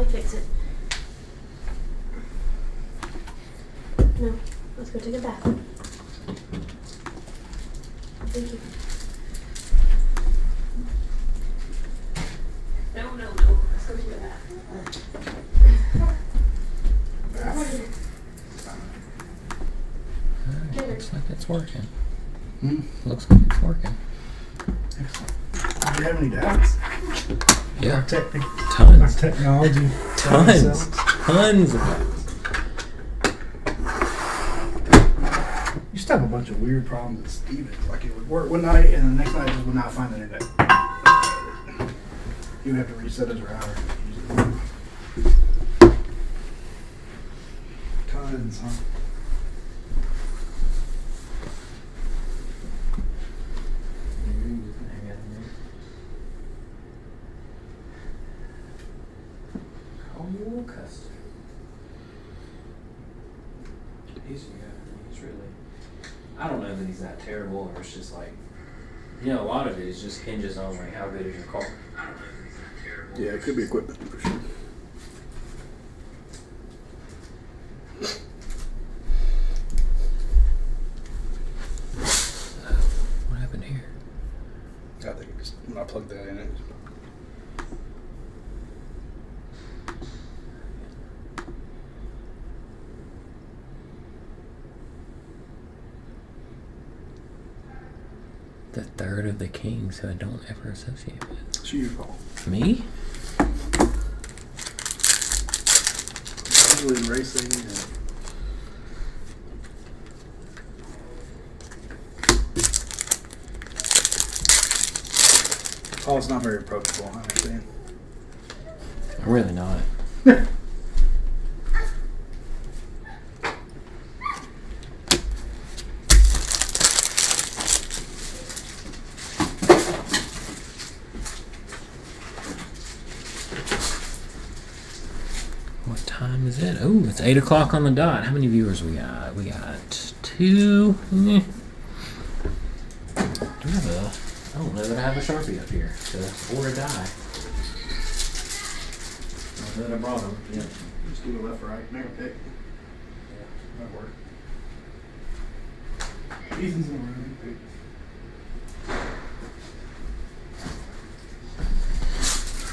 fix it. No, let's go take a bath. Thank you. No. Let's go take a bath. Looks like it's working. Looks like it's working. Excellent. Do you have any doubts? Yeah. Tons. Technology. Tons of doubts. You used to have a bunch of weird problems with Stevens. Like it would work one night and the next night it just would not find the internet. You would have to reset his router. Tons, huh? I don't know that he's that terrible, or it's just like, you know, a lot of it is just hinges on like how good is your car. Yeah, it could be equipment for sure. What happened here? I think it just, when I plugged that in, it was The third of the kings who I don't ever associate with. it's your fault. Me? Usually in racing and oh, it's not very approachable, I understand. I'm really not. What time is it? Oh, it's 8 o'clock on the dot. How many viewers we got? We got 2. Do we have I don't know that I have a Sharpie up here or a die. Not that I brought them. Yeah. just do the left or right, make a pick. Yeah, that work. Ethan's in the room.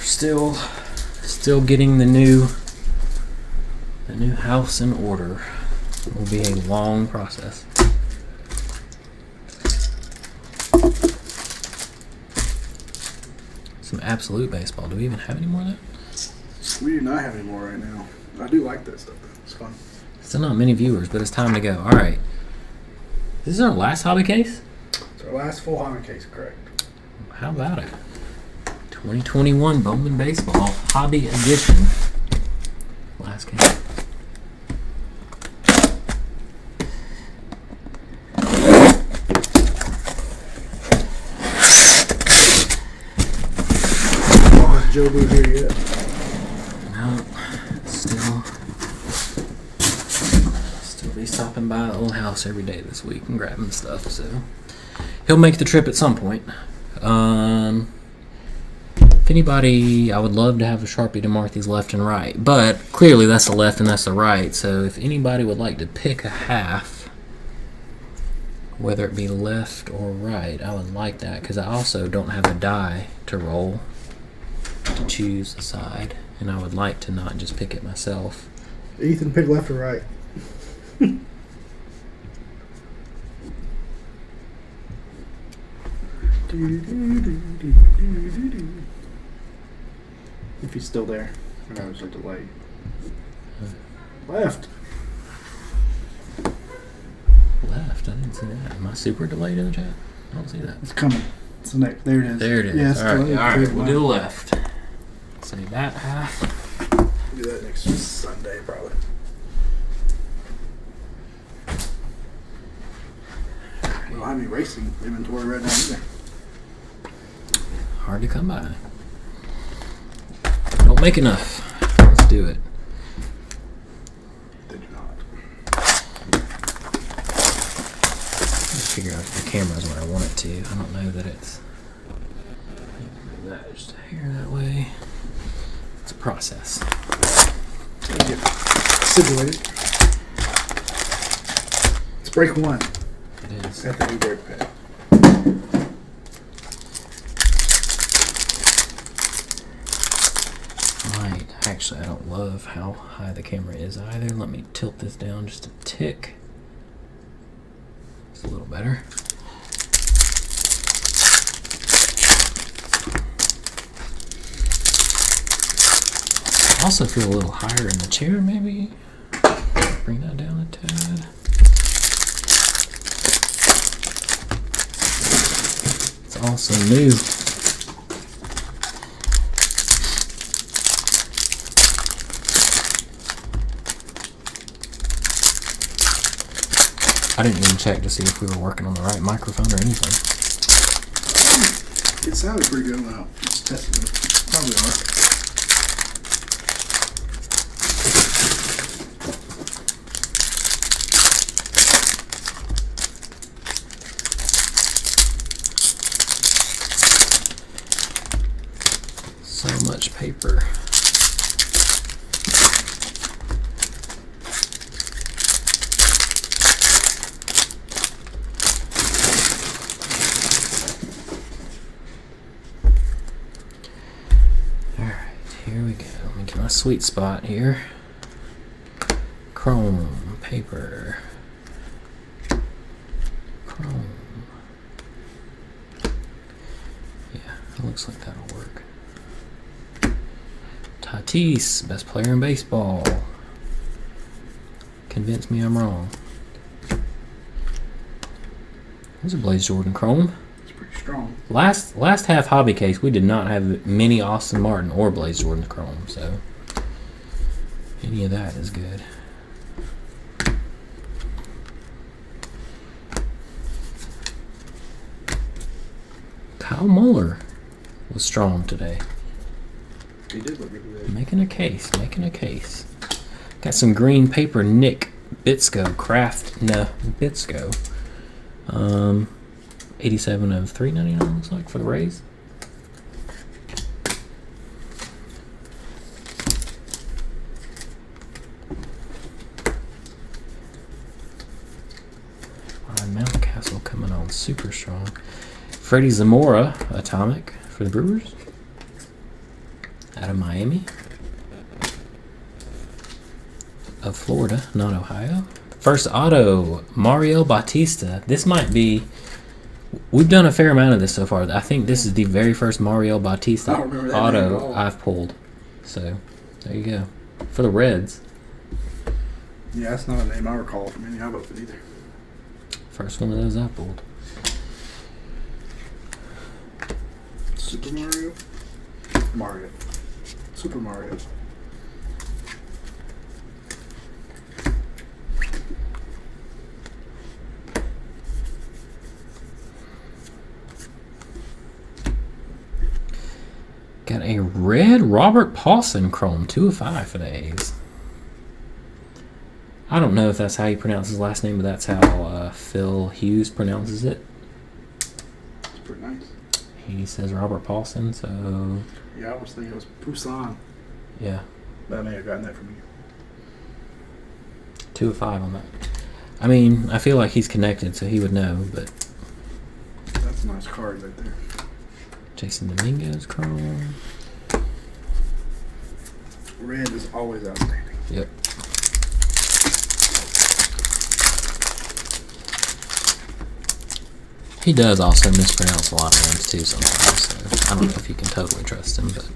Still getting the new house in order. It will be a long process. Some absolute baseball. Do we even have any more of that? We do not have any more right now. I do like that stuff though. It's fun. Still not many viewers, but it's time to go. All right. This is our last hobby case? It's our last full hobby case, correct. How about it? 2021 Bowman Baseball Hobby Edition. Last case. Joe Boo here yet? No, still be stopping by the old house every day this week and grabbing stuff. So he'll make the trip at some point. If anybody, I would love to have a Sharpie to mark these left and right, but clearly that's the left and that's the right. So if anybody would like to pick a half, whether it be left or right, I would like that because I also don't have a die to roll to choose a side, and I would like to not just pick it myself. Ethan, pick left or right? If he's still there. I know it's a delay. Left. Left? I didn't see that. Am I super delayed in the chat? I don't see that. It's coming. It's the next. There it is. There it is. Yeah, all right. We'll do the left. Say that half. We'll do that next Sunday, probably. We don't have any racing inventory right now either. Hard to come by. Don't make enough. Let's do it. They do not. Just figure out if the camera's where I want it to. I don't know that it's. Move that just a hair that way. It's a process. Get situated. It's break one. It is. At the new brake pad. Right. Actually, I don't love how high the camera is either. Let me tilt this down just a tick. It's a little better. I also feel a little higher in the chair, maybe. Bring that down a tad. It's also new. I didn't even check to see if we were working on the right microphone or anything. It sounded pretty good when I was testing it. Probably are. So much paper. Alright, here we go. Let me get my sweet spot here. Chrome, paper. Chrome. Yeah, it looks like that'll work. Tatis, best player in baseball. Convince me I'm wrong. There's a Blaze Jordan Chrome. It's pretty strong. Last half hobby case, we did not have many Austin Martin or Blaze Jordan Chrome, so any of that is good. Kyle Muller was strong today. He did look really good. Making a case, making a case. Got some green paper Nick Bitsko Craft. No, Bitsko. 87 of $3.99 looks like for the Rays. Ryan Mountcastle coming on super strong. Freddie Zamora Atomic for the Brewers. Out of Miami. Of Florida, not Ohio. First auto, Mario Bautista. This might be... We've done a fair amount of this so far. I think this is the very first Mario Bautista auto I've pulled. So, there you go. For the Reds. Yeah, that's not a name I recall from any outfit either. First one of those I pulled. Super Mario? Mario. Super Mario. Got a red Robert Paulson Chrome, 2 of 5 for the A's. I don't know if that's how you pronounce his last name, but that's how Phil Hughes pronounces it. It's pretty nice. He says Robert Paulson, so... Yeah, I was thinking it was Poussin. Yeah. But I may have gotten that from you. 2 of 5 on that. I mean, I feel like he's connected, so he would know, but... That's a nice card right there. Jason Dominguez Chrome. Red is always outstanding. Yep. He does also mispronounce a lot of names too sometimes, so I don't know if you can totally trust him, but...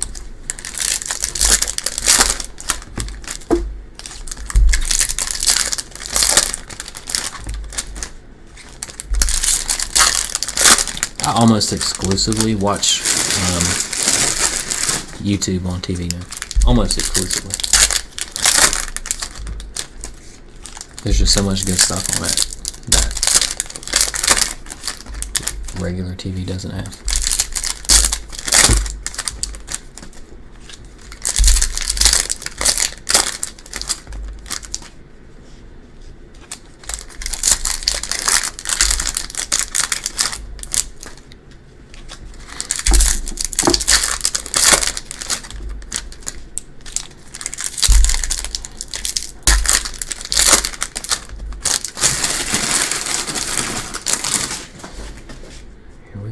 I almost exclusively watch YouTube on TV now. Almost exclusively. There's just so much good stuff on it that regular TV doesn't have.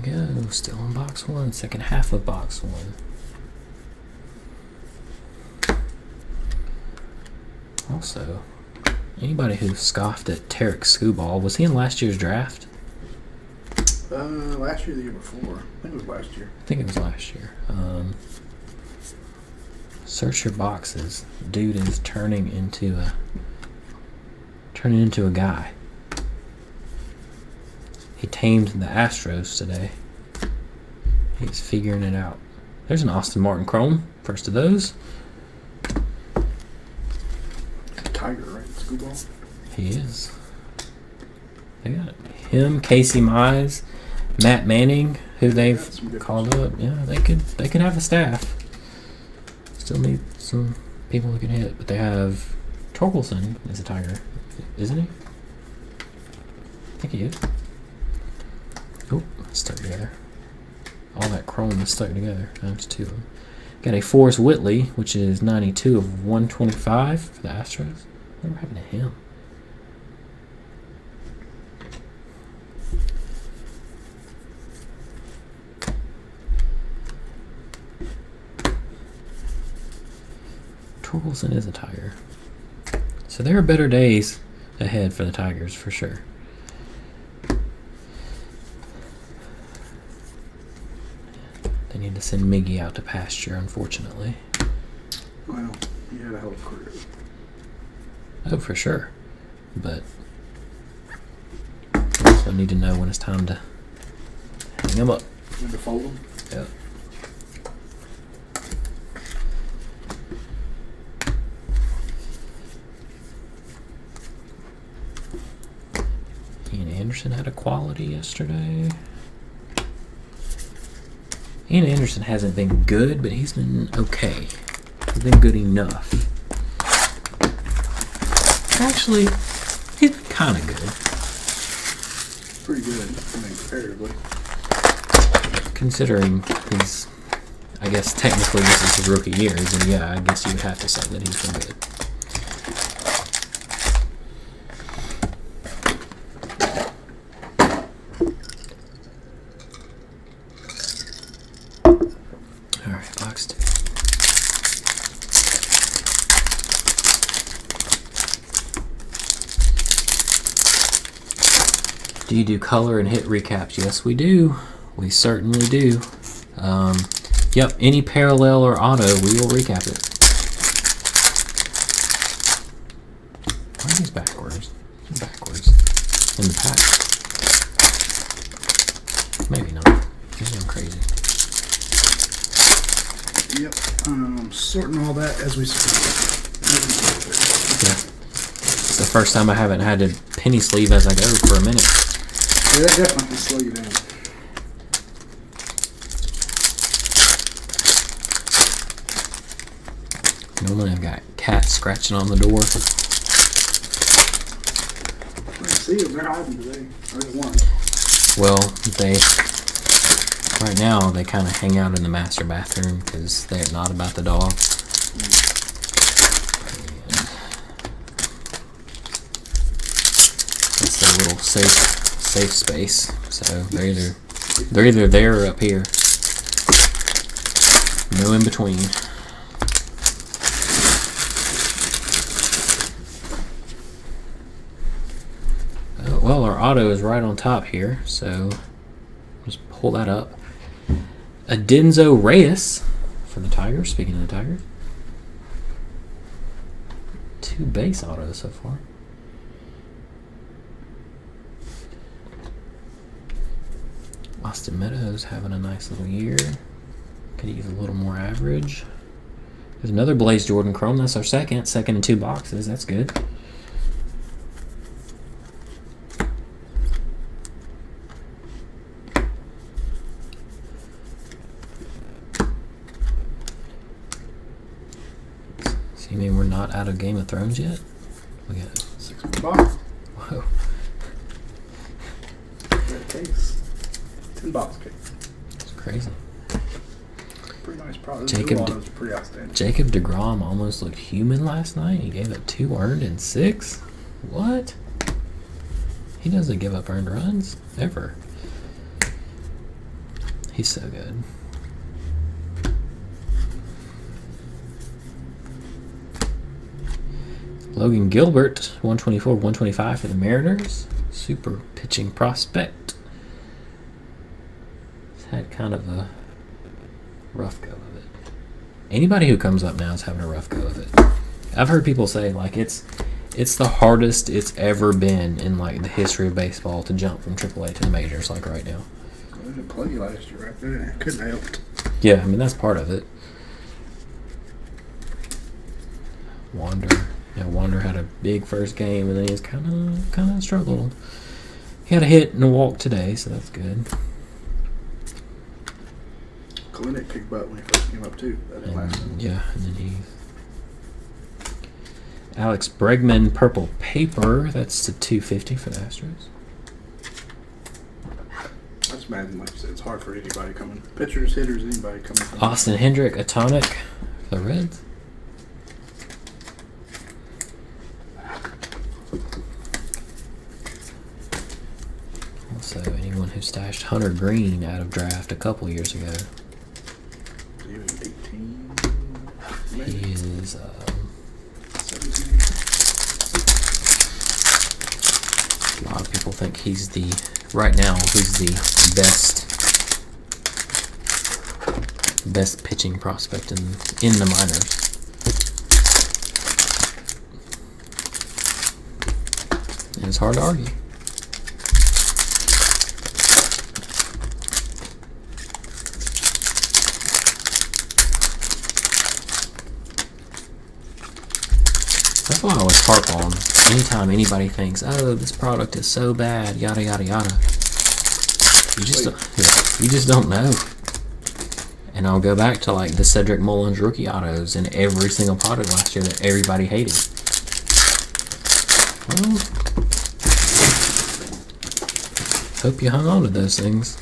go. Still in box one. Second half of box one. Also, anybody who scoffed at Tarek Skubal, was he in last year's draft? Last year, the year before. I think it was last year. I think it was last year. Search your boxes. Dude is turning into a guy. He tamed the Astros today. He's figuring it out. There's an Austin Martin Chrome. First of those. Tiger, right? Scooball. He is. They got him, Casey Mize, Matt Manning, who they've called up. Yeah, they could have a staff. Still need some people who can hit, but they have Torkelson is a Tiger, isn't he? I think he is. Oh, stuck together. All that chrome is stuck together. There's two of them. Got a Forrest Whitley, which is 92 of 125 for the Astros. Whatever happened to him? Torkelson is a Tiger. So there are better days ahead for the Tigers, for sure. They need to send Miggy out to pasture, unfortunately. Well, he had a hell of a career. Oh, for sure. But I also need to know when it's time to hang him up. Need to fold him? Yep. Ian Anderson had a quality yesterday. Ian Anderson hasn't been good, but he's been okay. He's been good enough. Actually, he's been kind of good. Pretty good, I mean, comparatively. Considering he's, I guess technically this is his rookie year, then yeah, I guess you would have to say that he's been good. Alright, box two. Do you do color and hit recaps? Yes, we do. We certainly do. Yep, any parallel or auto, we will recap it. Why are these backwards? They're backwards. In the pack. Maybe not. Maybe I'm crazy. Yep, sorting all that as we speak. Yeah. It's the first time I haven't had to penny sleeve as I go for a minute. Yeah, that definitely can slow you down. Normally I've got cats scratching on the door. Let's see if they're hiding today. There's one. Well, right now they kind of hang out in the master bathroom because they're not about the dog. That's their little safe space. So they're either there or up here. No in between. Well, our auto is right on top here, so just pull that up. A Denzo Reyes for the Tigers. Speaking of the Tigers, 2 base autos so far. Austin Meadows having a nice little year. Could use a little more average. There's another Blaze Jordan Chrome. That's our second in 2 boxes. That's good. So you mean we're not out of Game of Thrones yet? We got 6 box. whoa. Red case. 10 box case. It's crazy. Pretty nice product. Jacob pretty outstanding. Jacob deGrom almost looked human last night. He gave up 2 earned and 6. What? He doesn't give up earned runs ever. He's so good. Logan Gilbert, 124, 125 for the Mariners. Super pitching prospect. He's had kind of a rough go of it. Anybody who comes up now is having a rough go of it. I've heard people say, like, it's the hardest it's ever been in, like, the history of baseball to jump from AAA to the majors, like, right now. Well, they did plenty last year right there. It couldn't have helped. Yeah, I mean, that's part of it. Wander had a big first game, and then he's kind of struggled. He had a hit and a walk today, so that's good. Kalinick kicked butt when he first came up too. That didn't last long. Yeah, and then Alex Bregman, purple paper. That's the 250 for the Astros. That's mad. Like you said, it's hard for anybody coming. Pitchers, hitters, anybody coming. From Austin Hendrick, Atonic for the Reds. Also, anyone who stashed Hunter Green out of draft a couple years ago. He was 18. He is 17. a lot of people think he's the best pitching prospect in the minors. And it's hard to argue. That's why I always harp on anytime anybody thinks, oh, this product is so bad, yada yada yada. You just don't know. And I'll go back to like the Cedric Mullins rookie autos in every single product last year that everybody hated. Well, hope you hung on to those things.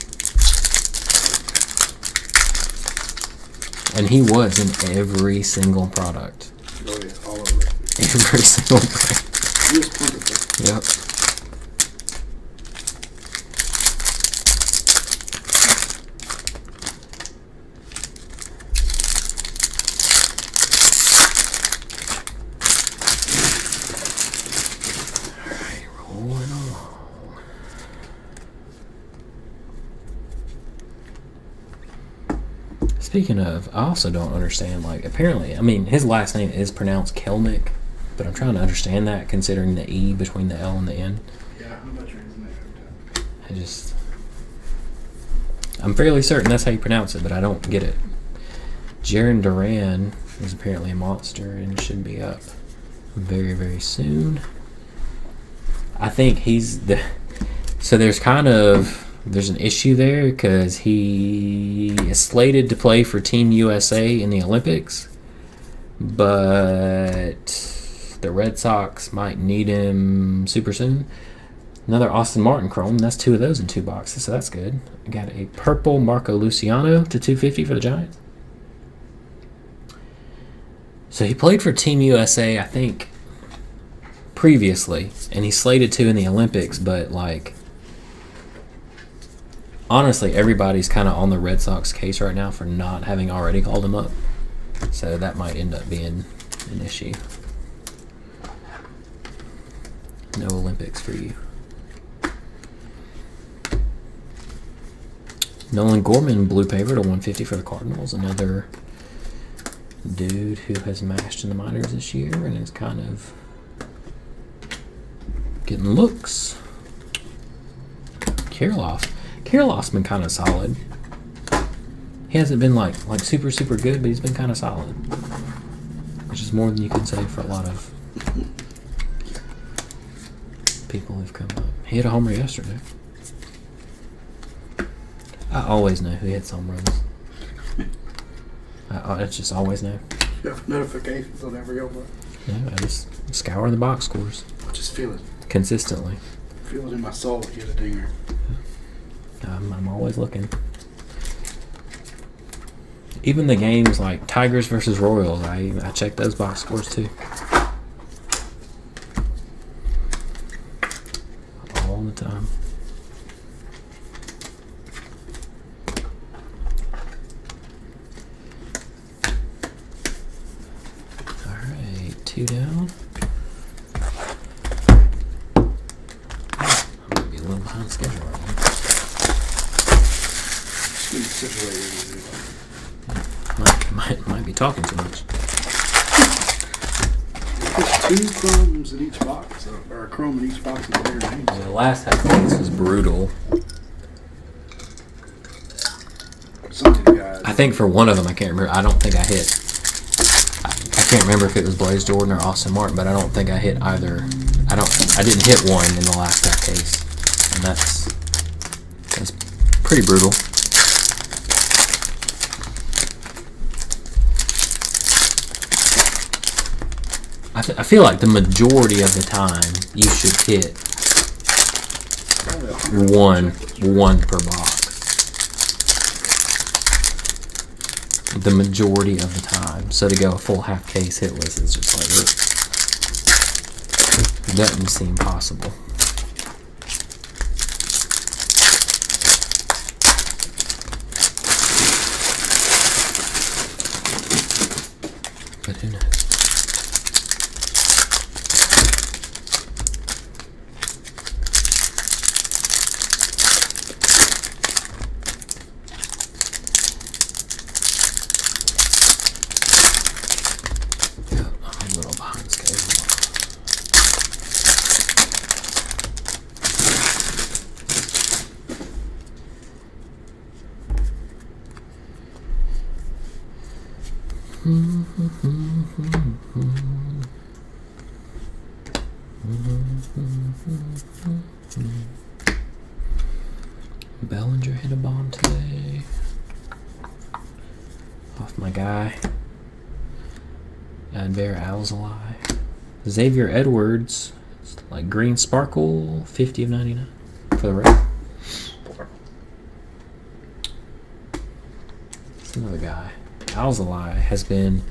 And he was in every single product. Oh yeah, all over it. Every single product. He was plentiful. Yep. Alright, rolling along. Speaking of, I also don't understand, like, apparently, I mean, his last name is pronounced Kelnick, but I'm trying to understand that considering the E between the L and the N. Yeah, I'm not sure his name every time. I'm fairly certain that's how you pronounce it, but I don't get it. Jaron Duran is apparently a monster and should be up very, very soon. I think so there's an issue there because he is slated to play for Team USA in the Olympics, but the Red Sox might need him super soon. Another Austin Martin chrome. That's two of those in 2 boxes, so that's good. I got a purple Marco Luciano to 250 for the Giants. So he played for Team USA, I think, previously, and he's slated to in the Olympics, but like, honestly, everybody's kind of on the Red Sox case right now for not having already called him up. So that might end up being an issue. No Olympics for you. Nolan Gorman, blue paper to 150 for the Cardinals. Another dude who has mashed in the minors this year and is kind of getting looks. Kirilloff's been kind of solid. He hasn't been like super, super good, but he's been kind of solid. Which is more than you can say for a lot of people who've come up. He hit a homer yesterday. I always know who hits home runs. I just always know. You have notifications, they'll never go by. Yeah, I just scour the box scores. I just feel it. Consistently. Feel it in my soul to get a dinger. I'm always looking. Even the games like Tigers versus Royals, I check those box scores too. All the time. 2 down. I'm gonna be a little behind schedule right now. Might be talking too much. There's 2 chromes in each box, or a chrome in each box of the bigger names. The last half case was brutal. Some of the guys. I think for one of them, I can't remember. I don't think I hit. I can't remember if it was Blaze Jordan or Austin Martin, but I don't think I hit either. I didn't hit one in the last half case, and that's pretty brutal. I feel like the majority of the time you should hit one per box. The majority of the time. So to go a full half case hitless is just like it doesn't seem possible. But who knows? Bellinger hit a bomb today. Off my guy. Adbear Alzali. Xavier Edwards. Like green sparkle. 50 of 99 for the red. It's another guy. Alzali has been.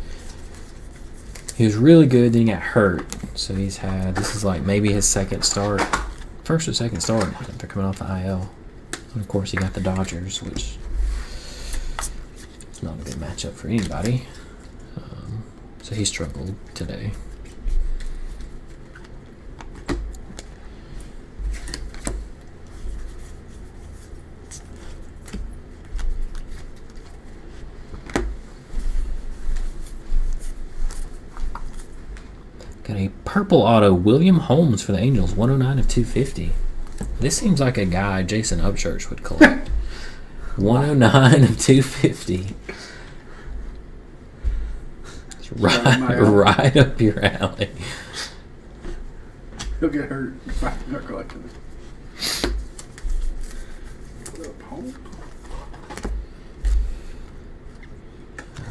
He was really good, then he got hurt. So he's had. This is like maybe his second start. First or second start after coming off the IL. And of course, he got the Dodgers, which is not a good matchup for anybody. So he struggled today. Got a purple auto, William Holmes for the Angels, 109 of 250. This seems like a guy Jason Upchurch would collect. 109 of 250. It's right up your alley. He'll get hurt if I'm not collecting it.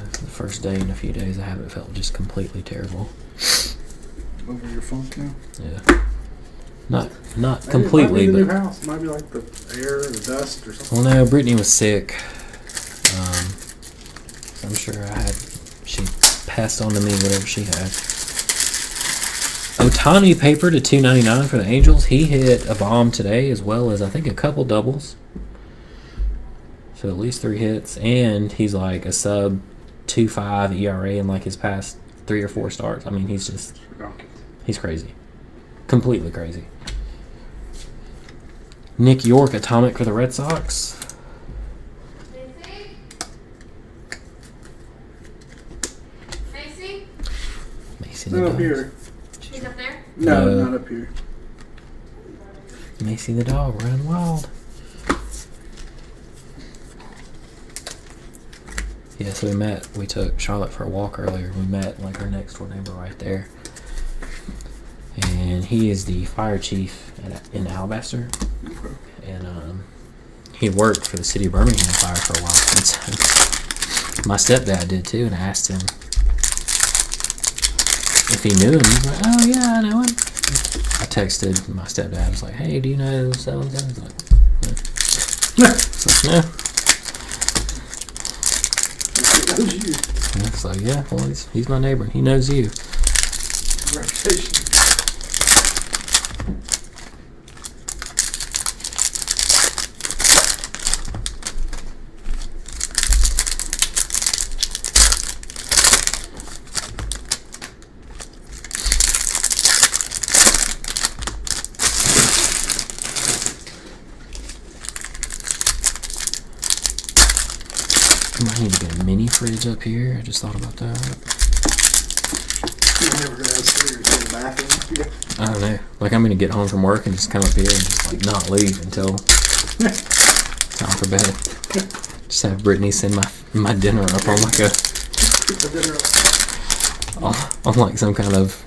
It's the first day in a few days I haven't felt just completely terrible. Over your funk now? Yeah. Not completely, it might be the but new house. It might be like the air, the dust, or something. well, no, Brittany was sick. So I'm sure she passed on to me whatever she had. Ohtani paper to 299 for the Angels. He hit a bomb today, as well as I think a couple doubles. So at least 3 hits, and he's like a sub 2.5 ERA in like his past 3 or 4 starts. I mean, he's crazy, completely crazy. Nick York atomic for the Red Sox. Macy the Not dog. up here. He's up there? No, not up here. Macy the dog running wild. Yeah, so we took Charlotte for a walk earlier. We met like our next door neighbor right there. And he is the fire chief in Alabaster. And he worked for the city of Birmingham Fire for a while. And so my stepdad did too, and I asked him if he knew him. He's like, oh yeah, I know him. I texted my stepdad. I was like, hey, do you know so-and-so? He's like, no. No. He knows you. And it's like, yeah, well, he's my neighbor. He knows you. Reputation. We might need to get a mini fridge up here. I just thought about that. You're never gonna have stairs in the bathroom. I don't know. Like, I'm gonna get home from work and just come up here and just like not leave until time for bed. Just have Brittany send my dinner up on like on like some kind of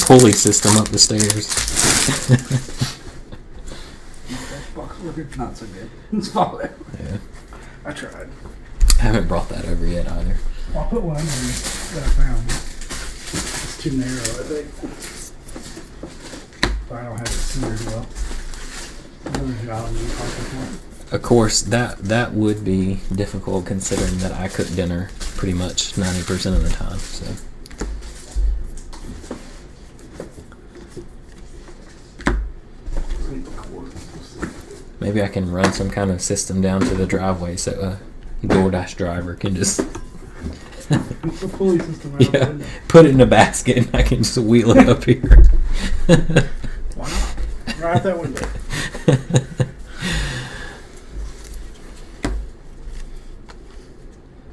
pulley system up the stairs. Not so good. It's falling. Yeah. I tried. I haven't brought that over yet either. Well, I'll put one under that I found. It's too narrow, I think. But I don't have it centered well. Another job we talked before. Of course, that would be difficult considering that I cook dinner pretty much 90% of the time. So. Maybe I can run some kind of system down to the driveway so a DoorDash driver can just It's a pulley system around the window. put it in a basket and I can just wheel it up here. Why not? Right out that window.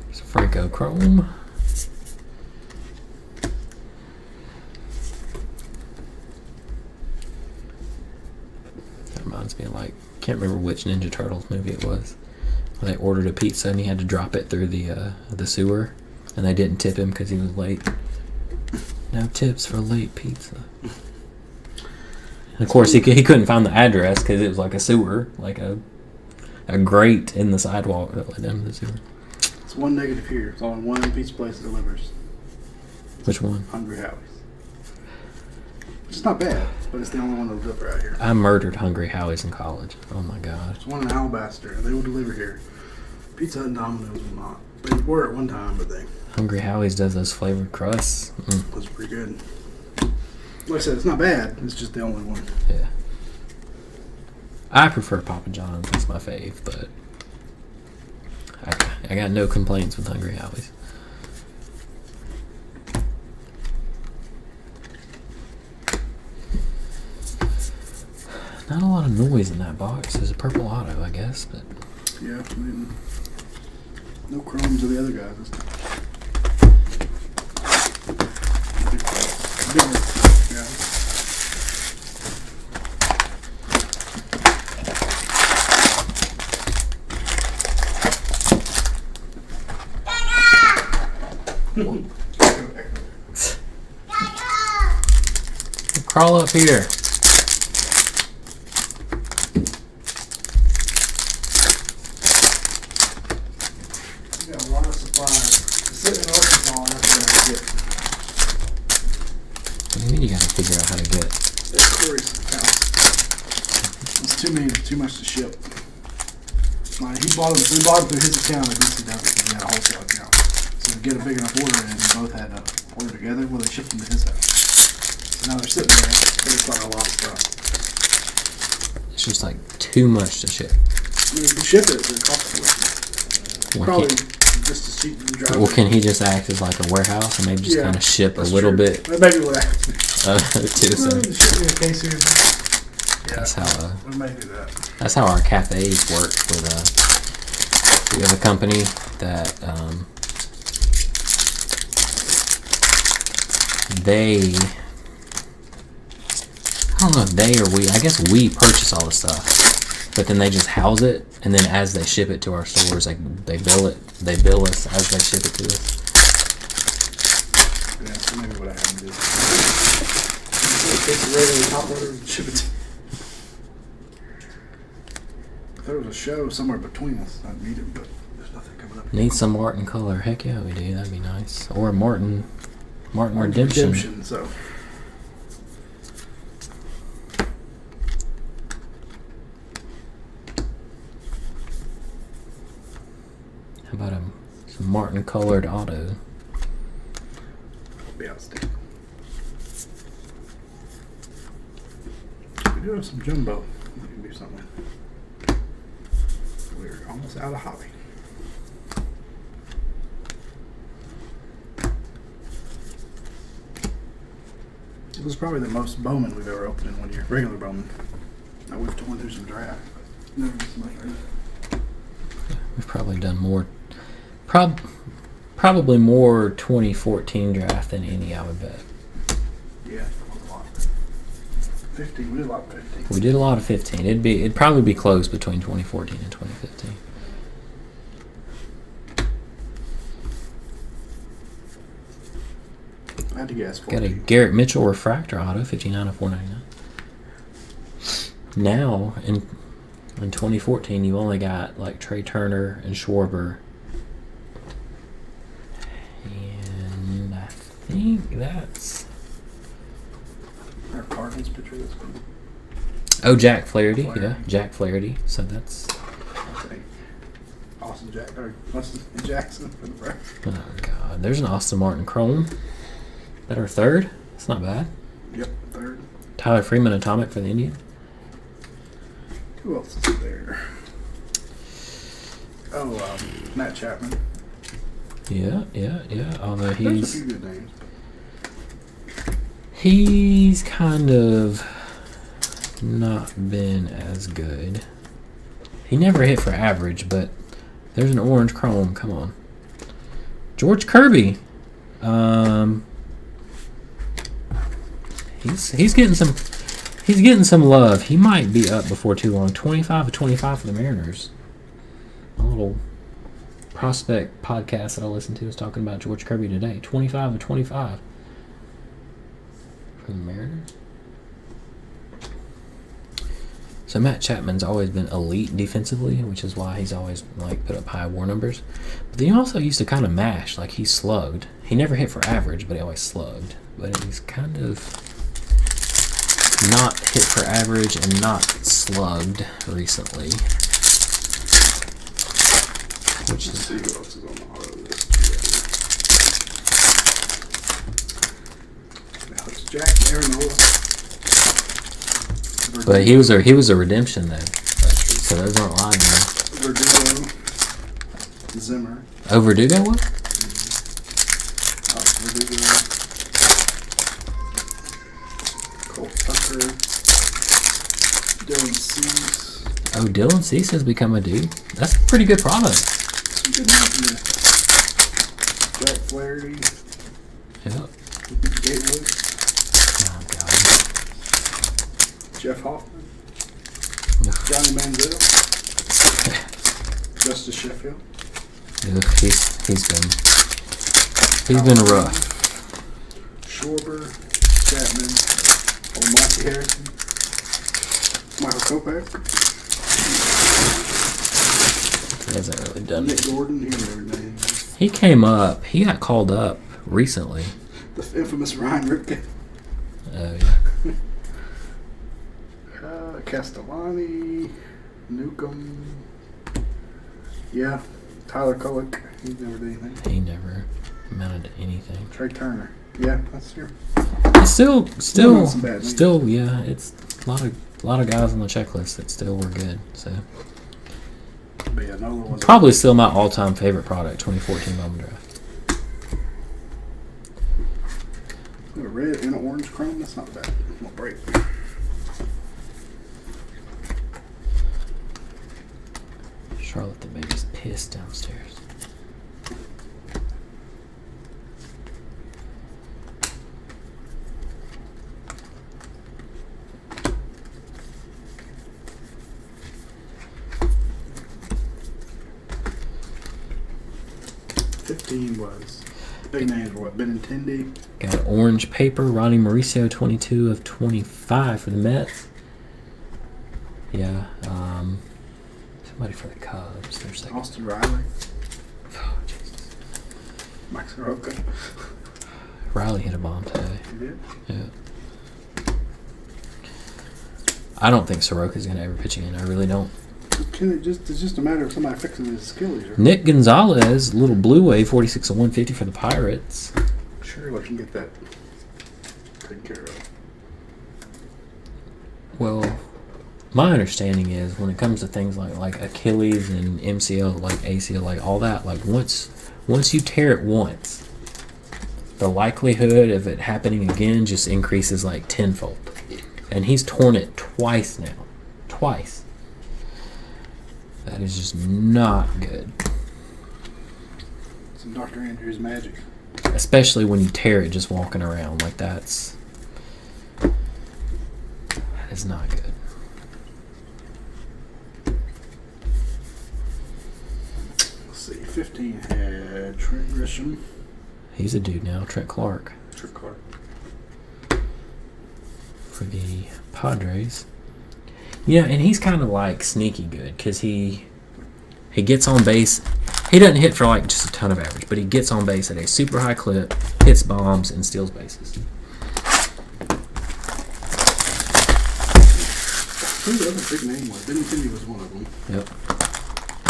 There's a Franco Chrome. That reminds me of like, can't remember which Ninja Turtles movie it was. They ordered a pizza and he had to drop it through the sewer, and they didn't tip him because he was late. No tips for late pizza. And of course, he couldn't find the address because it was like a sewer, like a grate in the sidewalk that led down to the sewer. It's one negative here. It's only one pizza place that delivers. Which one? Hungry Howie's. It's not bad, but it's the only one that'll deliver out here. I murdered Hungry Howie's in college. Oh my god. There's one in Alabaster, and they will deliver here. Pizza Hut and Domino's will not. They were at one time, but they Hungry Howie's does those flavored crusts. was pretty good. Like I said, it's not bad. It's just the only one. Yeah. I prefer Papa John's. That's my fave, but I got no complaints with Hungry Howie's. Not a lot of noise in that box. There's a purple auto, I guess, but Yeah, I mean, no chromes of the other guys this time. Bigger, yeah. crawl up here. We got a lot of supplies. Sitting in Arkansas, that's what I get. What do you mean you gotta figure out how to get it? It's Corey's house. It's too much to ship. We bought them through his account at DCW because he had a wholesale account. So to get a big enough order in, we both had to order together. Well, they shipped them to his house. So now they're sitting there. They just got a lot of stuff. It's just like too much to ship. I mean, if you ship it, it costs more. Well, Probably can, just as cheap as driving. well, can he just act as like a warehouse and maybe just kind of ship a little bit That may be what happens. to Well, so ship me a case here. that's how We may do that. that's how our cafes work with we have a company that they I don't know if they or we, I guess we purchase all the stuff, but then they just house it, and then as they ship it to our stores, they bill us as they ship it to us. Yeah, so maybe what I have to do. Take the regular top order and ship it to. If there was a show somewhere between us, I'd meet him, but there's nothing coming up. Need some Martin color. Heck yeah, we do. That'd be nice. Or Martin Redemption. So. How about some Martin colored auto? Be outstanding. We do have some jumbo. We can do something. We're almost out of hobby. It was probably the most Bowman we've ever opened in one year. Regular Bowman. Now we've torn through some draft, but never this much. Right? We've probably done more. Probably more 2014 draft than any, I would bet. Yeah, a lot. 15. We did a lot of 15. We did a lot of 15. It'd probably be close between 2014 and 2015. I had to guess. Got a Garrett Mitchell refractor auto, 59 of 499. Now in 2014, you only got like Trey Turner and Schwarber. And I think that's... Our Cardinals pitcher this one. Oh, Jack Flaherty. Yeah, Jack Flaherty. So that's... Austin Jackson for the Braves. Oh, God. There's an Austin Martin Chrome. That our third? That's not bad. Yep, third. Tyler Freeman Atomic for the Indians. Who else is there? Oh, Matt Chapman. Yeah. Although There's a few good names. He's kind of not been as good. He never hit for average, but there's an orange chrome. Come on. George Kirby. He's getting some love. He might be up before too long. 25 of 25 for the Mariners. A little prospect podcast that I listened to was talking about George Kirby today. 25 of 25 for the Mariners. So Matt Chapman's always been elite defensively, which is why he's always like put up high WAR numbers. But then he also used to kind of mash, like he slugged. He never hit for average, but he always slugged. But he's kind of not hit for average and not slugged recently. Which is... Let's see who else is on the auto list. Alex Jack, Aaron. But he was a redemption then. So those aren't live now. Verdugo, Zimmer. Oh, Verdugo what? Verdugo, Cole Tucker, Dylan Cease. Oh, Dylan Cease has become a dude. That's a pretty good product. Some good names in there. Jack Flaherty. Yeah. Gatewood. Oh God. Jeff Hoffman. Johnny Manziel. Justice Sheffield. Ugh, he's been rough. Schwarber, Chapman, Monty Harrison, Michael Kopech. He hasn't really done Nick it. Gordon, he never named. He came up. He got called up recently. The infamous Ryan Ripken. Oh yeah. Castellani, Newcomb. Yeah, Tyler Kullock. He's never did anything. He never amounted to anything. Trey Turner. Yeah, that's true. It's still, some bad names. yeah. It's a lot of guys on the checklist that still were good. So But yeah, another one. probably still my all-time favorite product, 2014 Bowman draft. A red and an orange chrome. That's not bad. I'm gonna break. Charlotte the baby's pissed downstairs. Was big names were what? Benintendi. Got orange paper. Ronnie Mauricio, 22 of 25 for the Mets. Yeah. Somebody for the Cubs. Their second. Austin Riley. Oh, Jesus. Mike Soroka. Riley hit a bomb today. He did. Yeah. I don't think Soroka's going to ever pitch again. I really don't. It's just a matter of somebody fixing his Achilles. Right? Nick Gonzalez, little blue wave, 46 of 150 for the Pirates. Sure, we can get that taken care of. Well, my understanding is when it comes to things like Achilles and MCL, like ACL, like all that, like once you tear it once, the likelihood of it happening again just increases like tenfold. And he's torn it twice now. Twice. That is just not good. Some Dr. Andrews magic. Especially when you tear it just walking around. Like that is not good. Let's see, 15 had Trent Grisham. He's a dude now, Trent Clark. Trent Clark. For the Padres. Yeah, and he's kind of like sneaky good because he gets on base. He doesn't hit for like just a ton of average, but he gets on base at a super high clip, hits bombs, and steals bases. Who the other big name was? Benintendi was one of them. Yep.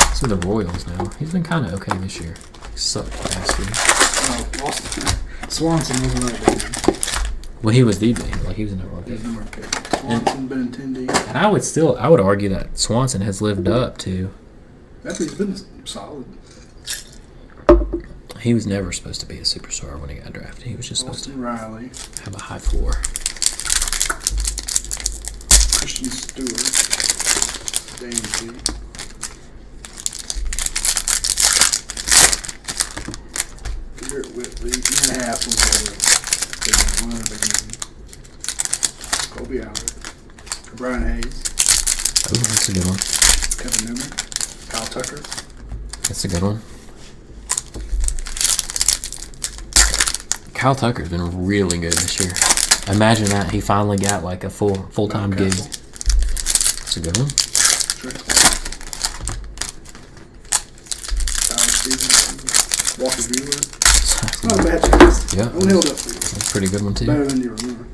He's with the Royals now. He's been kind of okay this year. He sucked last year. Oh, Austin. Swanson wasn't that big. Well, he was the big. Like he was in the rookie. Swanson, Benintendi. And I would argue that Swanson has lived up to. I think he's been solid. He was never supposed to be a superstar when he got drafted. He was just supposed Austin Riley. to have a high floor. Christian Stewart. Dansby. Garrett Whitley. Ian Hass was one of the big names. Kobe Allard. Brian Hayes. Oh, that's a good one. Kevin Newman. Kyle Tucker. That's a good one. Kyle Tucker's been really good this year. Imagine that he finally got like a full-time gig. That's a good one. Tyler Stevenson. Walker Buehler. Not a bad chance. Yeah, Don't held up for you. that's a pretty good one too. Better than you remember.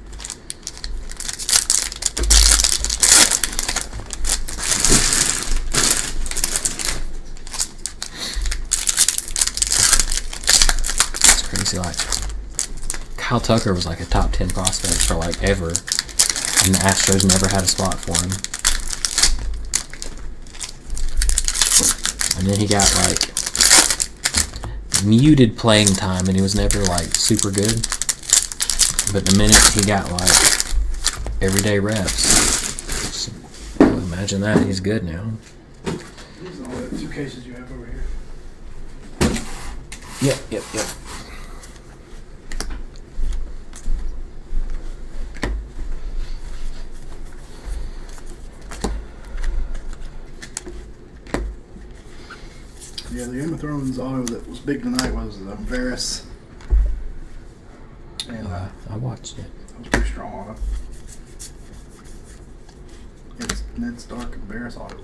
It's crazy. Like Kyle Tucker was like a top 10 prospect for like ever, and the Astros never had a spot for him. And then he got like muted playing time, and he was never like super good. But the minute he got like everyday reps, imagine that, he's good now. These are all the 2 cases you have over here. Yep. Yeah, the Game of Thrones auto that was big tonight was Varys. And I watched it. that was pretty strong auto. It's Ned Stark and Varys auto.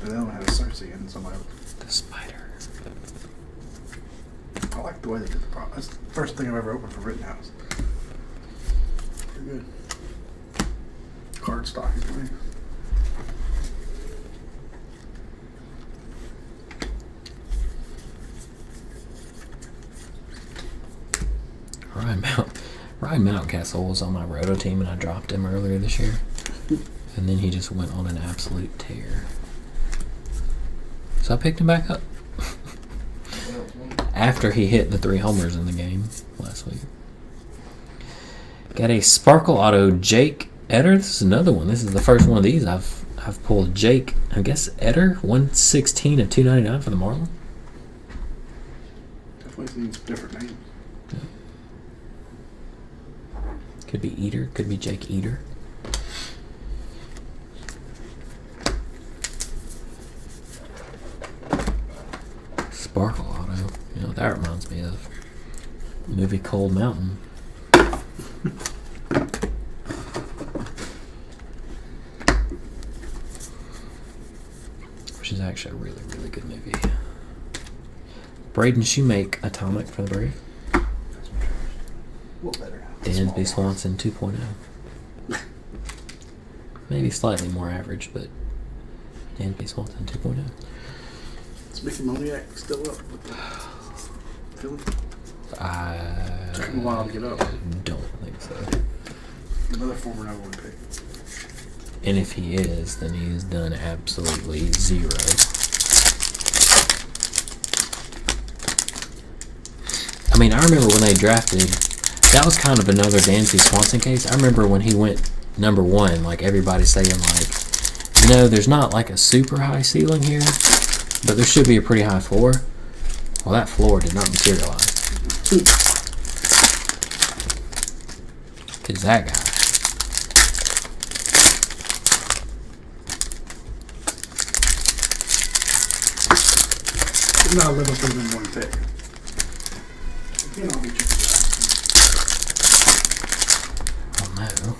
But they don't have a Cersei in some of it. The spider. I like the way they did the product. That's the first thing I've ever opened for Rittenhouse. Pretty good. Card stock is great. Ryan Mountcastle was on my roto team, and I dropped him earlier this year. And then he just went on an absolute tear. So I picked him back up. After he hit the 3 homers in the game last week. Got a Sparkle Auto Jake Eder. This is another one. This is the first one of these I've pulled. Jake, I guess Eder, 116 of 299 for the Marlins. Definitely needs different names. Could be Eater, could be Jake Eater. Sparkle Auto. You know what that reminds me of? The movie Cold Mountain. Which is actually a really, really good movie. Braden Shoemake Atomic for the Brave. What better? Dansby Swanson 2.0. Maybe slightly more average, but Dansby Swanson 2.0. Is Mickey Moniak still up with the Philly? Took him a while to get up. Don't think so. Another former number 1 pick. And if he is, then he's done absolutely zero. I mean, I remember when they drafted, that was kind of another Dansby Swanson case. I remember when he went number 1, like everybody saying like, No, there's not like a super high ceiling here, but there should be a pretty high floor. Well, that floor did not materialize. Because that guy. It's not a level for them one pick. You know, get you Oh no.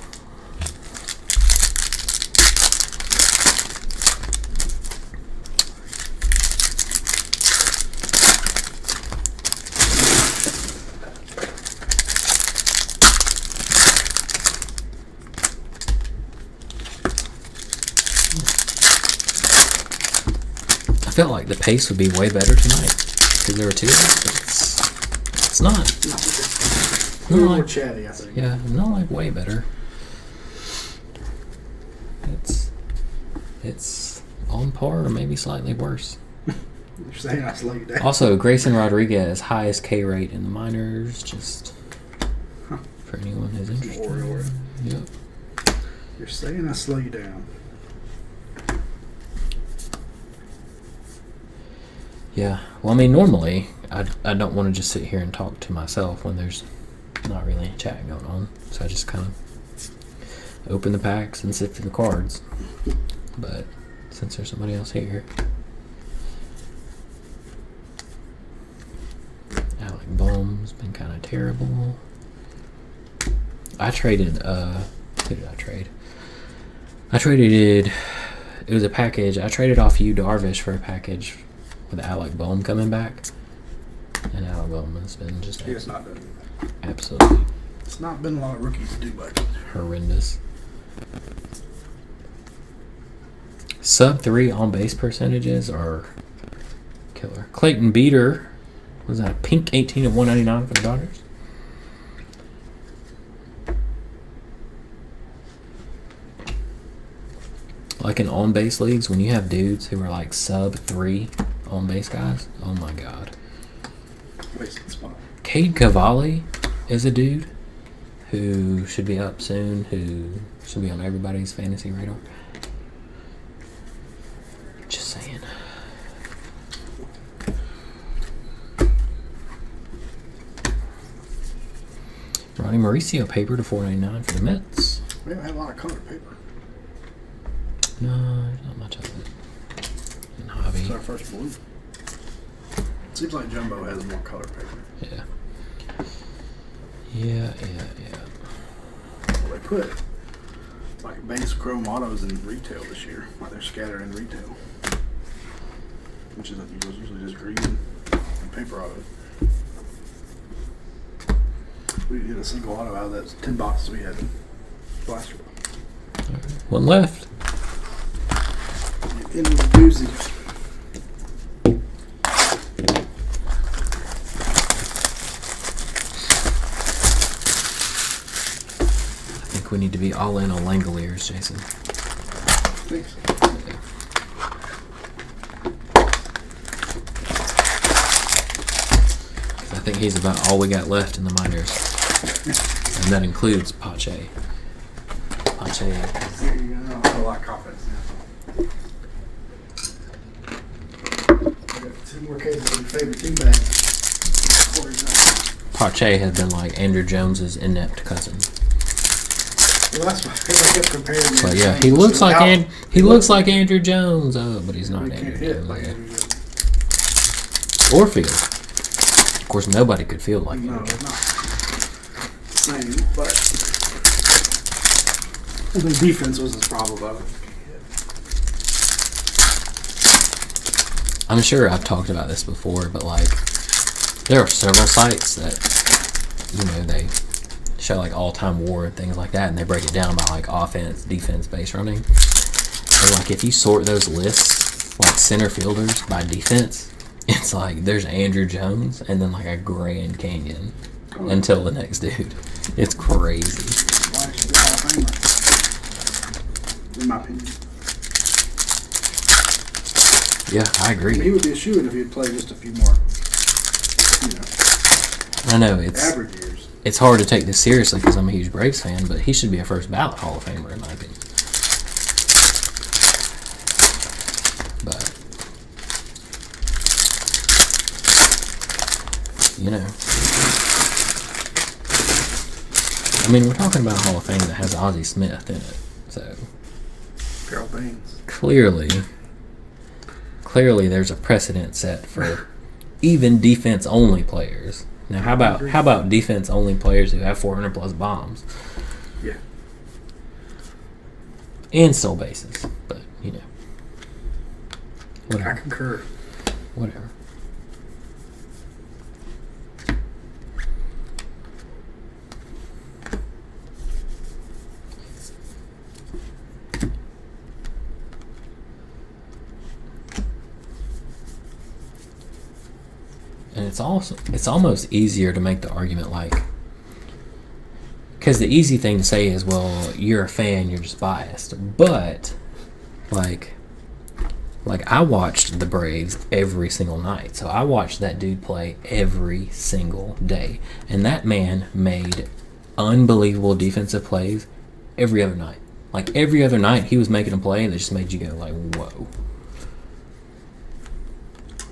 I felt like the pace would be way better tonight because there were two of us, but it's not. a little more like, chatty, I think. yeah, not like way better. It's on par or maybe slightly worse. You're saying I slow you down. Also, Grayson Rodriguez, highest K rate in the minors, just for anyone who's interested. Warrior. Yep. You're saying I slow you down. Yeah. Well, I mean, normally I don't want to just sit here and talk to myself when there's not really any chat going on. So I just kind of open the packs and sift through the cards. But since there's somebody else here, Alec Bowman's been kind of terrible. I traded. Who did I trade? I traded. It was a package. I traded off you Darvish for a package with Alec Bowman coming back, and Alec Bowman's been just It's not done. absolutely It's not been a lot of rookies to do much. horrendous. Sub 3 on base percentages are killer. Clayton Beater was that a pink 18 of 199 for the Dodgers. Like in on base leagues, when you have dudes who are like sub 3 on base guys, oh my god. Wasted spot. Cade Cavalli is a dude who should be up soon, who should be on everybody's fantasy radar. Just saying. Ronnie Mauricio paper to $4.99 for the Mets. We haven't had a lot of colored paper. No, there's not much of it. In hobby. It's our first blue. Seems like Jumbo has more colored paper. Yeah. Yeah. Well, they put like base chrome autos in retail this year. Like they're scattered in retail. Which is usually just green and paper auto. We did a single auto out of that 10 boxes we had last year. One left. Into the doozy. I think we need to be all in on Langoliers, Jason. Thanks. I think he's about all we got left in the minors. And that includes Pache. Pache. I have a lot of confidence now. I got 2 more cases of your favorite team bags. Pache has been like Andrew Jones's inept cousin. Well, that's why I kept comparing him. But yeah, he looks like he looks like Andrew Jones. Oh, but he's not He can't Andrew hit Jones. like Yeah. Andrew Jones. Or field. Of course, nobody could field like No, Andrew it's Jones. not the same, but the defense was his problem about it. I'm sure I've talked about this before, but like, there are several sites that, you know, they show like all-time WAR and things like that, and they break it down by like offense, defense, base running. And like, if you sort those lists, like center fielders by defense, it's like there's Andrew Jones and then like a Grand Canyon until the next dude. It's crazy. Why should be Hall of Famer? In my opinion. Yeah, I He agree. would be a shoo-in if he had played just a few more, I know it's average years. it's hard to take this seriously because I'm a huge Braves fan, but he should be a first ballot Hall of Famer in my opinion. you know. I mean, we're talking about a Hall of Fame that has Ozzie Smith in it, so Carol Baines. clearly there's a precedent set for even defense-only players. Now, how about defense-only players who have 400 plus bombs? Yeah. And stole bases, but you know, I whatever. concur. Whatever. And it's almost easier to make the argument like, because the easy thing to say is, well, you're a fan, you're just biased. But like I watched the Braves every single night, so I watched that dude play every single day, and that man made unbelievable defensive plays every other night. Like every other night, he was making a play, and it just made you go like, whoa.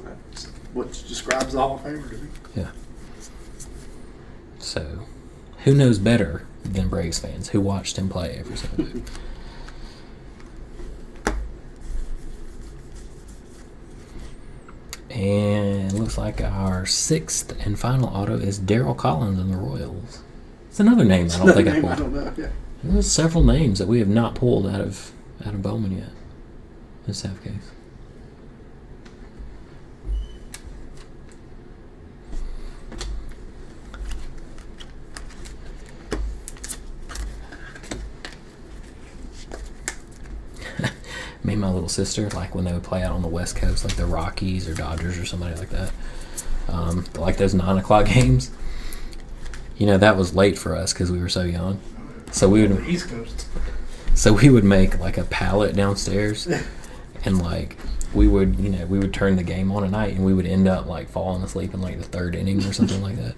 That's what describes the Hall of Famer to me. Yeah. So, who knows better than Braves fans who watched him play every single day? And it looks like our sixth and final auto is Darryl Collins in the Royals. It's another name I don't think I I pulled. don't know. Yeah. There's several names that we have not pulled out of Bowman yet. Let's have case. Me and my little sister, like when they would play out on the West Coast, like the Rockies or Dodgers or somebody like that, like those 9 o'clock games. You know, that was late for us because we were so young. So we would The East Coast. So we would make like a pallet downstairs, and like we would turn the game on at night, and we would end up like falling asleep in like the 3rd inning or something like that.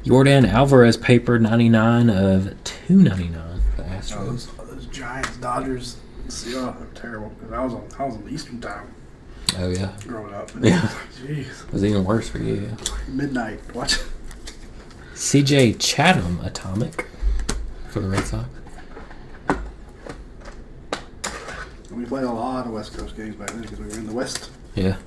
Jordan Alvarez paper 99 of 299 for the Astros. Those Giants, Dodgers, Seahawks are terrible. Because I was on Eastern time Oh yeah, growing up. Yeah. Jeez. it was even worse for you. Yeah. Midnight. Watch. CJ Chatham atomic for the Red Sox. We played a lot of West Coast games back then because we were in the West. Yeah.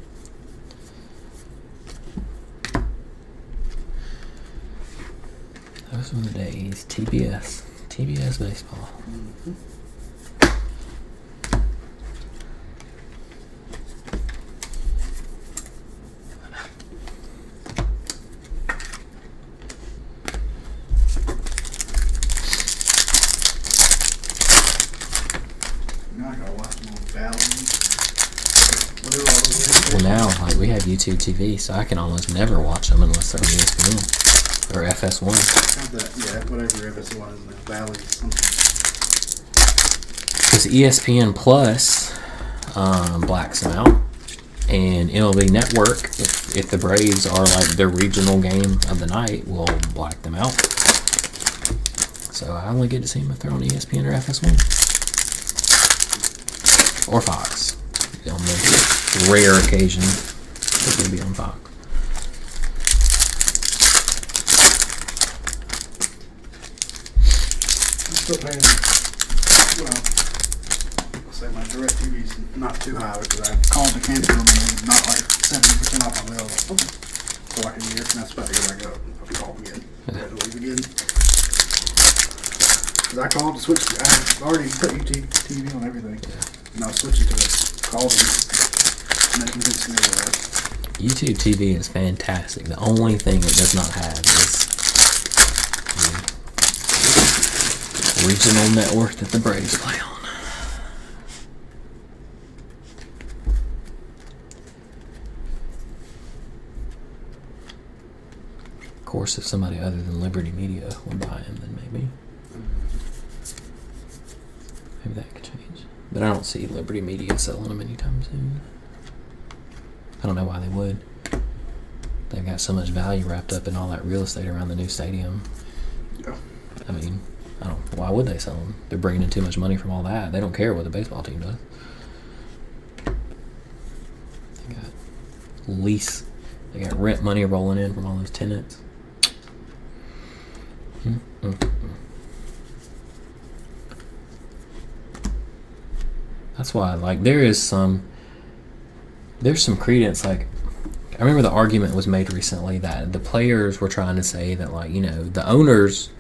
Those were the days. TBS baseball. Mm-hmm. Now I gotta watch them on Bowman. Whatever all those Well, now like we have YouTube TV, so I can almost never watch them unless they're on ESPN or FS1. Have that, yeah, whatever FS1 is now. Valley something. Because ESPN Plus blacks them out, and MLB Network, if the Braves are like their regional game of the night, will black them out. So I only get to see them if they're on ESPN or FS1 or Fox. On the rare occasion that they'll be on Fox. I'm still paying, well, I'll say my direct TV's not too high because I called to cancel them and it was not like 70% off my bill. Okay. For like a year, and that's about to go back up. I'll call them again. I had to leave again. Because I called to switch, I already put TV on everything. And I was switching to it. Called them. And they convinced me otherwise. YouTube TV is fantastic. The only thing it does not have is the regional network that the Braves play on. Of course, if somebody other than Liberty Media would buy them, then maybe that could change. But I don't see Liberty Media selling them anytime soon. I don't know why they would. They've got so much value wrapped up in all that real estate around the new stadium. Yeah. I mean, why would they sell them? They're bringing in too much money from all that. They don't care what the baseball team does. They got lease They got rent money rolling in from all those tenants. That's why, like, there's some credence. Like, I remember the argument was made recently that the players were trying to say that, like, you know, the owners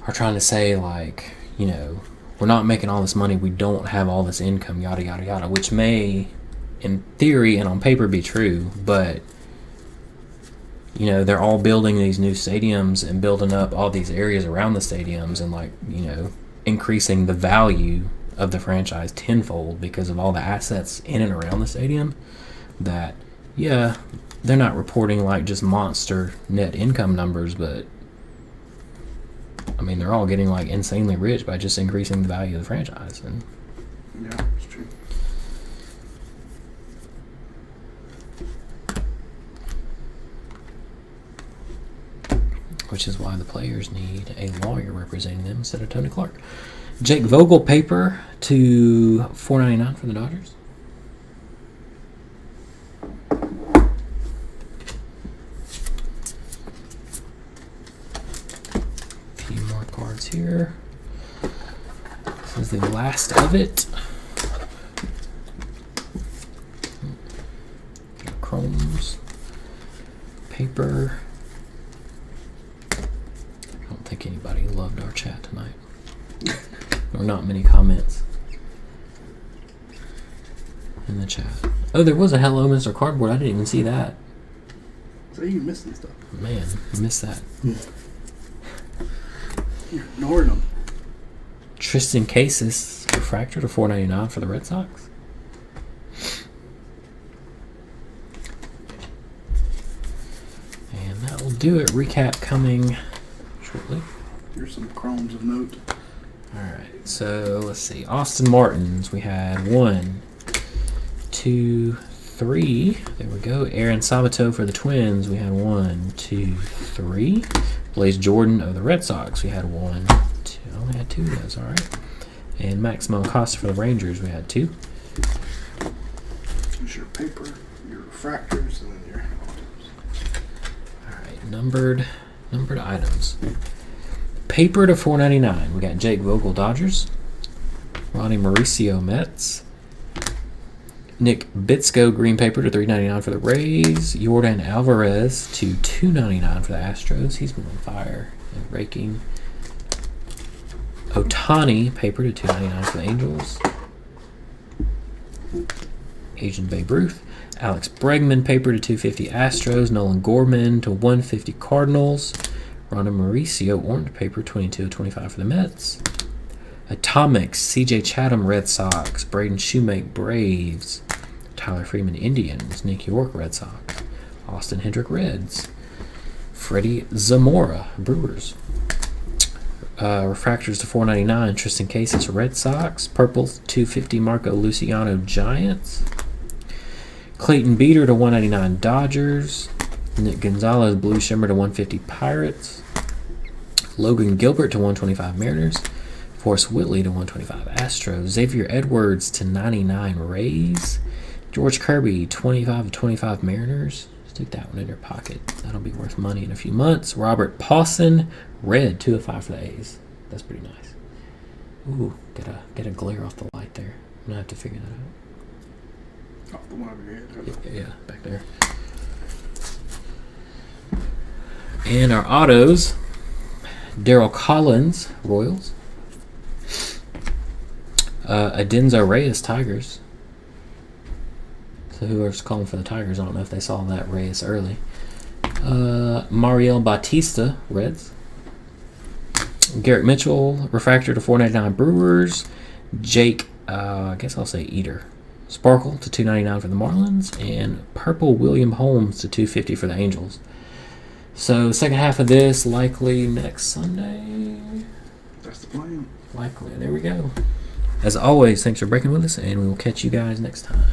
are trying to say, like, you know, we're not making all this money, we don't have all this income, yada, yada, yada, which may, in theory and on paper, be true, but, you know, they're all building these new stadiums and building up all these areas around the stadiums and, like, you know, increasing the value of the franchise tenfold because of all the assets in and around the stadium. That, yeah, they're not reporting, like, just monster net income numbers, but I mean, they're all getting, like, insanely rich by just increasing the value of the franchise. And yeah, it's true. which is why the players need a lawyer representing them instead of Tony Clark. Jake Vogel paper to $4.99 for the Dodgers. A few more cards here. This is the last of it. Chromes. Paper. I don't think anybody loved our chat tonight. Or not many comments in the chat. Oh, there was a Hello Mr. Cardboard. I didn't even see that. So you missing stuff. Man, I missed that. You're ignoring them. Tristan Casas refractor to $4.99 for the Red Sox. And that will do it. Recap coming shortly. Here's some chromes of note. Alright, so let's see. Austin Martins, we had 1, 2, 3. There we go. Aaron Sabato for the Twins, we had 1, 2, 3. Blaze Jordan of the Red Sox, we had 1, 2. I only had 2 of those, alright. And Maximo Acosta for the Rangers, we had 2. Here's your paper, your refractors, and then your autos. Alright, numbered items. Paper to $4.99. We got Jake Vogel Dodgers, Ronnie Mauricio Mets, Nick Bitsko green paper to $3.99 for the Rays, Jordan Alvarez to $2.99 for the Astros. He's been on fire and raking. Ohtani paper to $2.99 for the Angels. Agent Babe Ruth. Alex Bregman paper to $2.50 Astros. Nolan Gorman to $1.50 Cardinals. Ronnie Mauricio orange paper 22/25 for the Mets. Atomics CJ Chatham Red Sox. Braden Shoemake Braves. Tyler Freeman Indians. Nick York Red Sox. Austin Hendrick Reds. Freddie Zamora Brewers. Refractors to $4.99 Tristan Casas Red Sox. Purple $2.50 Marco Luciano Giants. Clayton Beater to $1.99 Dodgers. Nick Gonzalez Blue Shimmer to $1.50 Pirates. Logan Gilbert to $1.25 Mariners. Forrest Whitley to $1.25 Astros. Xavier Edwards to $99 Rays. George Kirby $25/25 Mariners. Stick that one in your pocket. That'll be worth money in a few months. Robert Pawson red 2/5 for the A's. That's pretty nice. Ooh, get a glare off the light there. I'm gonna have to figure that out. Off the one over your head. Yeah, back there. And our autos, Darryl Collins, Royals. Adenzo Reyes, Tigers. So whoever's calling for the Tigers, I don't know if they saw that Reyes early. Mariel Bautista, Reds. Garrett Mitchell, refractor to $4.99 Brewers. Jake, I guess I'll say Eater. Sparkle to $2.99 for the Marlins. And Purple William Holmes to $2.50 for the Angels. So, second half of this, likely next Sunday. That's the plan. Likely. There we go. As always, thanks for breaking with us, and we will catch you guys next time.